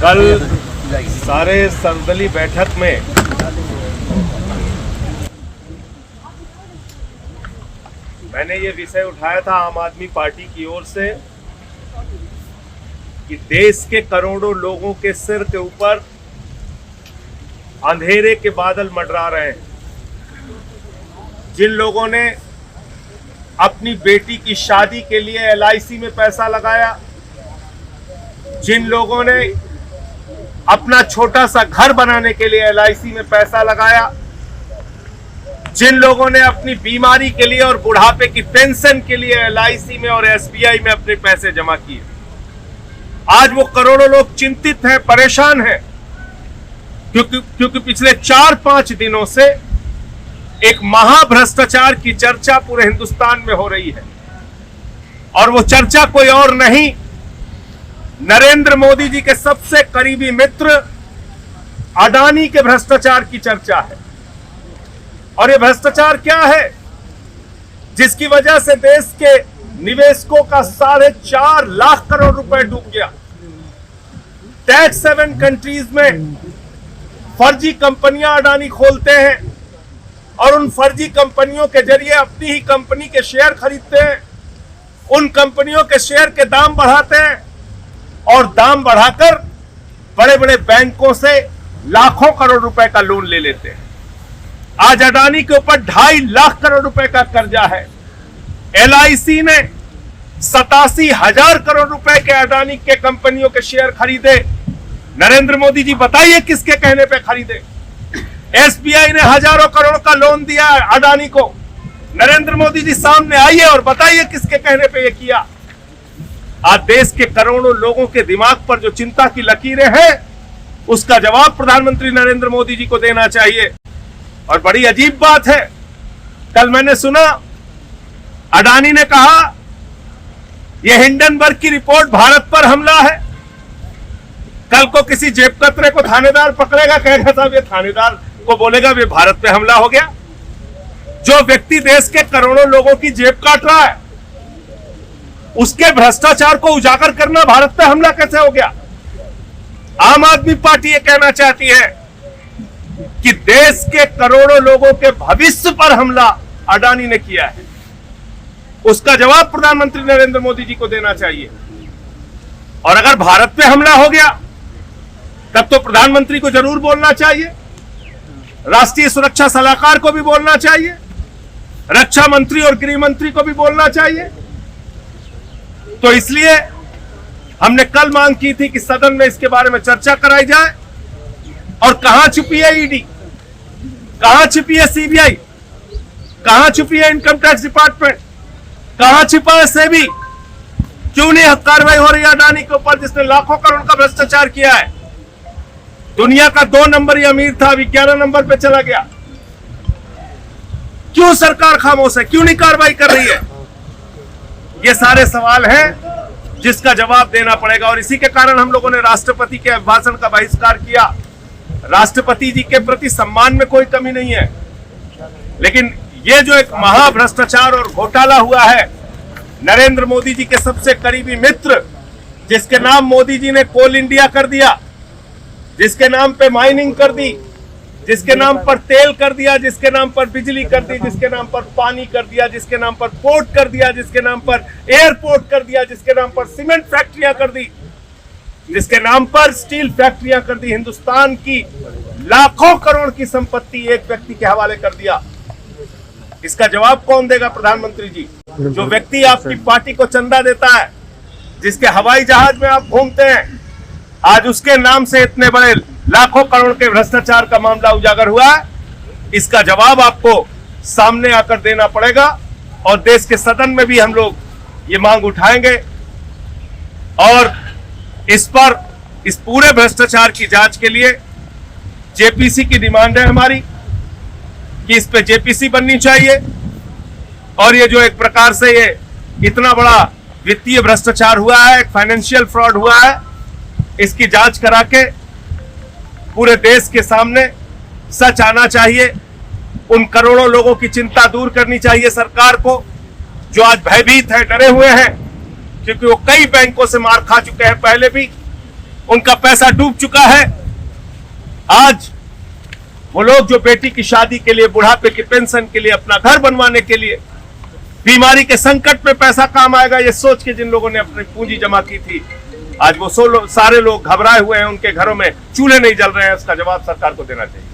कल सारे सर्वदलीय बैठक में मैंने ये विषय उठाया था आम आदमी पार्टी की ओर से कि देश के करोड़ों लोगों के सिर के ऊपर अंधेरे के बादल मंडरा रहे हैं। जिन लोगों ने अपनी बेटी की शादी के लिए एलआईसी में पैसा लगाया, जिन लोगों ने अपना छोटा सा घर बनाने के लिए एलआईसी में पैसा लगाया, जिन लोगों ने अपनी बीमारी के लिए और बुढ़ापे की पेंशन के लिए एलआईसी में और एसबीआई में अपने पैसे जमा किए, आज वो करोड़ों लोग चिंतित हैं, परेशान हैं, क्योंकि पिछले 4-5 दिनों से एक महाभ्रष्टाचार की चर्चा पूरे हिंदुस्तान में हो रही है। और वो चर्चा कोई और नहीं, नरेंद्र मोदी जी के सबसे करीबी मित्र अडानी के भ्रष्टाचार की चर्चा है। और ये भ्रष्टाचार क्या है जिसकी वजह से देश के निवेशकों का 4.5 लाख करोड़ रुपए डूब गया। टैक्स हेवन कंट्रीज में फर्जी कंपनियां अडानी खोलते हैं और उन फर्जी कंपनियों के जरिए अपनी ही कंपनी के शेयर खरीदते हैं, उन कंपनियों के शेयर के दाम बढ़ाते हैं और दाम बढ़ाकर बड़े बड़े बैंकों से लाखों करोड़ रुपए का लोन ले लेते हैं। आज अडानी के ऊपर 2.5 लाख करोड़ रुपए का कर्जा है। एलआईसी ने 87,000 करोड़ रुपए के अडानी के कंपनियों के शेयर खरीदे। नरेंद्र मोदी जी बताइए किसके कहने पे खरीदे? एसबीआई ने हजारों करोड़ का लोन दिया अडानी को। नरेंद्र मोदी जी सामने आइए और बताइए किसके कहने पे ये किया। आज देश के करोड़ों लोगों के दिमाग पर जो चिंता की लकीरें हैं, उसका जवाब प्रधानमंत्री नरेंद्र मोदी जी को देना चाहिए। और बड़ी अजीब बात है, कल मैंने सुना अडानी ने कहा यह हिंडनबर्ग की रिपोर्ट भारत पर हमला है। कल को किसी जेब कतरे को थानेदार पकड़ेगा, कहेगा साहब ये थानेदार को बोलेगा वे भारत पे हमला हो गया। जो व्यक्ति देश के करोड़ों लोगों की जेब काट रहा है, उसके भ्रष्टाचार को उजागर करना भारत पे हमला कैसे हो गया? आम आदमी पार्टी ये कहना चाहती है कि देश के करोड़ों लोगों के भविष्य पर हमला अडानी ने किया है। उसका जवाब प्रधानमंत्री नरेंद्र मोदी जी को देना चाहिए। और अगर भारत पे हमला हो गया तब तो प्रधानमंत्री को जरूर बोलना चाहिए, राष्ट्रीय सुरक्षा सलाहकार को भी बोलना चाहिए, रक्षा मंत्री और गृह मंत्री को भी बोलना चाहिए। तो इसलिए हमने कल मांग की थी कि सदन में इसके बारे में चर्चा कराई जाए। और कहां छुपी है ईडी, कहां छुपी है सीबीआई, कहां छुपी है इनकम टैक्स डिपार्टमेंट, कहां छिपा है सेबी? क्यों नहीं कार्रवाई हो रही है अडानी के ऊपर जिसने लाखों करोड़ का भ्रष्टाचार किया है? दुनिया का 2 नंबर अमीर था, अभी 11 नंबर पे चला गया। क्यों सरकार खामोश है, क्यों नहीं कार्रवाई कर रही है? ये सारे सवाल हैं जिसका जवाब देना पड़ेगा। और इसी के कारण हम लोगों ने राष्ट्रपति के अभिभाषण का बहिष्कार किया। राष्ट्रपति जी के प्रति सम्मान में कोई कमी नहीं है, लेकिन ये जो एक महाभ्रष्टाचार और घोटाला हुआ है, नरेंद्र मोदी जी के सबसे करीबी मित्र जिसके नाम मोदी जी ने कोल इंडिया कर दिया, जिसके नाम पे माइनिंग कर दी, जिसके नाम पर तेल कर दिया, जिसके नाम पर बिजली कर दी, जिसके नाम पर पानी कर दिया, जिसके नाम पर पोर्ट कर दिया, जिसके नाम पर एयरपोर्ट कर दिया, जिसके नाम पर सीमेंट फैक्ट्रियां कर दी, जिसके नाम पर स्टील फैक्ट्रियां कर दी, हिंदुस्तान की लाखों करोड़ की संपत्ति एक व्यक्ति के हवाले कर दिया। इसका जवाब कौन देगा? प्रधानमंत्री जी। जो व्यक्ति आपकी पार्टी को चंदा देता है, जिसके हवाई जहाज में आप घूमते हैं, आज उसके नाम से इतने बड़े लाखों करोड़ के भ्रष्टाचार का मामला उजागर हुआ है। इसका जवाब आपको सामने आकर देना पड़ेगा। और देश के सदन में भी हम लोग ये मांग उठाएंगे और इस पर, इस पूरे भ्रष्टाचार की जांच के लिए जेपीसी की डिमांड है हमारी कि इस पे जेपीसी बननी चाहिए। और ये जो एक प्रकार से ये इतना बड़ा वित्तीय भ्रष्टाचार हुआ है, फाइनेंशियल फ्रॉड हुआ है, इसकी जांच करा के पूरे देश के सामने सच आना चाहिए। उन करोड़ों लोगों की चिंता दूर करनी चाहिए सरकार को, जो आज भयभीत है, डरे हुए हैं, क्योंकि वो कई बैंकों से मार खा चुके हैं पहले भी। उनका पैसा डूब चुका है। आज वो लोग जो बेटी की शादी के लिए, बुढ़ापे की पेंशन के लिए, अपना घर बनवाने के लिए, बीमारी के संकट में पैसा काम आएगा ये सोच के जिन लोगों ने अपनी पूंजी जमा की थी, आज वो सारे लोग घबराए हुए हैं, उनके घरों में चूल्हे नहीं जल रहे हैं। इसका जवाब सरकार को देना चाहिए।